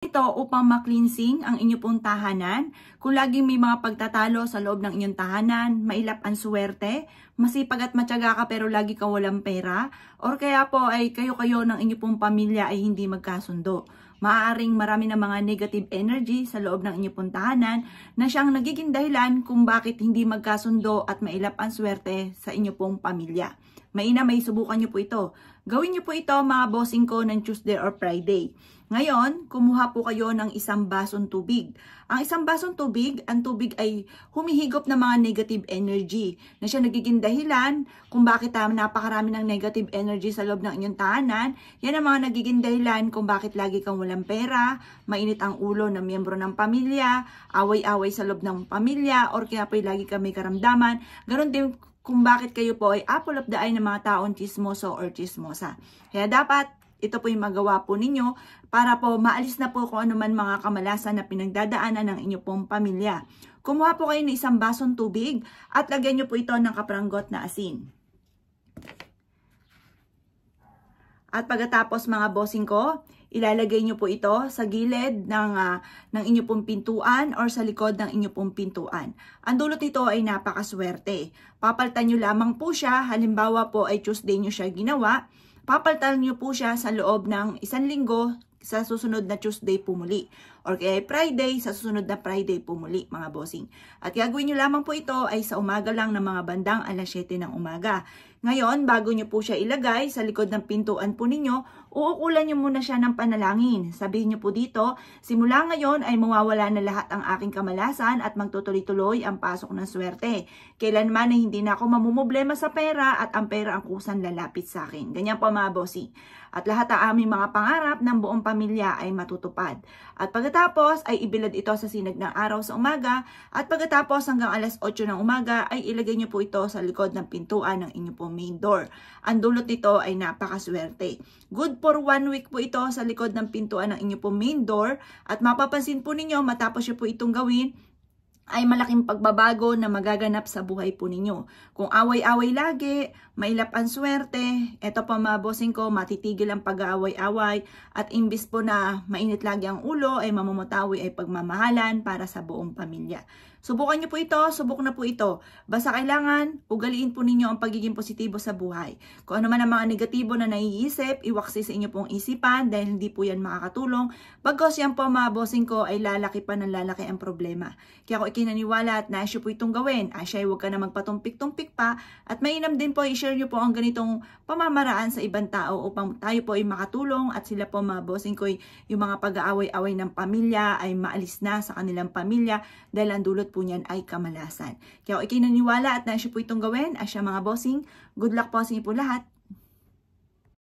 Ito upang maklinsing ang inyo pong tahanan. Kung laging may mga pagtatalo sa loob ng inyong tahanan, mailap ang swerte, masipag at matyaga ka pero lagi ka walang pera, or kaya po ay kayo-kayo ng inyo pong pamilya ay hindi magkasundo. Maaaring marami ng mga negative energy sa loob ng inyo pong tahanan na siyang nagiging dahilan kung bakit hindi magkasundo at mailap ang swerte sa inyo pong pamilya. Mainam may subukan nyo po ito. Gawin nyo po ito mga bossing ko ng Tuesday or Friday. Ngayon, kumuha po kayo ng isang basong tubig. Ang isang basong tubig, ang tubig ay humihigop ng mga negative energy na siya nagiging dahilan kung bakit napakarami ng negative energy sa loob ng inyong tahanan. Yan ang mga nagiging dahilan kung bakit lagi kang walang pera, mainit ang ulo ng miyembro ng pamilya, away-away sa loob ng pamilya, or kaya po lagi kang may karamdaman. Ganon din kung bakit kayo po ay apple of the eye ng mga taong chismoso or chismosa. Kaya dapat ito po yung magawa po ninyo para po maalis na po kung ano man mga kamalasan na pinagdadaanan ng inyo pong pamilya. Kumuha po kayo ng isang basong tubig at lagyan nyo po ito ng kapranggot na asin. At pagkatapos mga bossing ko, ilalagay nyo po ito sa gilid ng inyo pong pintuan or sa likod ng inyo pong pintuan. Ang dulot nito ay napakaswerte. Papalitan nyo lamang po siya, halimbawa po ay Tuesday nyo siya ginawa, papalitan nyo po siya sa loob ng 1 linggo, sa susunod na Tuesday pumuli. Or kaya Friday, sa susunod na Friday pumuli mga bossing. At gagawin nyo lamang po ito ay sa umaga lang ng mga bandang alas 7 ng umaga. Ngayon, bago nyo po siya ilagay sa likod ng pintuan po ninyo, uukulan nyo muna siya ng panalangin. Sabihin nyo po dito, simula ngayon ay mawawala na lahat ang aking kamalasan at magtutuloy-tuloy ang pasok ng swerte. Kailanman ay hindi na ako mamumblema sa pera at ang pera ang kusang lalapit sa akin. Ganyan po mga bossing. At lahat ang aming mga pangarap ng buong pamilya ay matutupad. At pagkatapos ay ibilad ito sa sinag ng araw sa umaga. At pagkatapos hanggang alas 8 ng umaga ay ilagay nyo po ito sa likod ng pintuan ng inyong pong main door. Ang dulot nito ay napakaswerte. Good for 1 week po ito sa likod ng pintuan ng inyong pong main door. At mapapansin po ninyo matapos nyo po itong gawin, ay malaking pagbabago na magaganap sa buhay po ninyo. Kung away-away lagi, mailap ang swerte, eto pa mga bossing ko, matitigil ang pag-aaway-away, at imbis po na mainit lagi ang ulo, ay mamumutawi ay pagmamahalan para sa buong pamilya. Subukan nyo po ito, subok na po ito. Basta kailangan, ugaliin po ninyo ang pagiging positibo sa buhay. Kung ano man ang mga negatibo na naiisip, iwaksi sa inyo pong isipan dahil hindi po yan makakatulong. Bagkos yan po mga bossing ko ay lalaki pa ng lalaki ang problema. Kaya ako ikinaniwala at naisyo po itong gawin. Asya, huwag ka na magpatumpik-tumpik pa. At mainam din po, i-share nyo po ang ganitong pamamaraan sa ibang tao upang tayo po ay makatulong at sila po mga bossing ko yung mga pag-aaway-away ng pamilya ay maalis na sa kanilang pamilya dahil ang dulot po niyan ay kamalasan. Kaya ako ikinaniwala at naisyo po itong gawin. Asya mga bossing, good luck po sa inyo po lahat.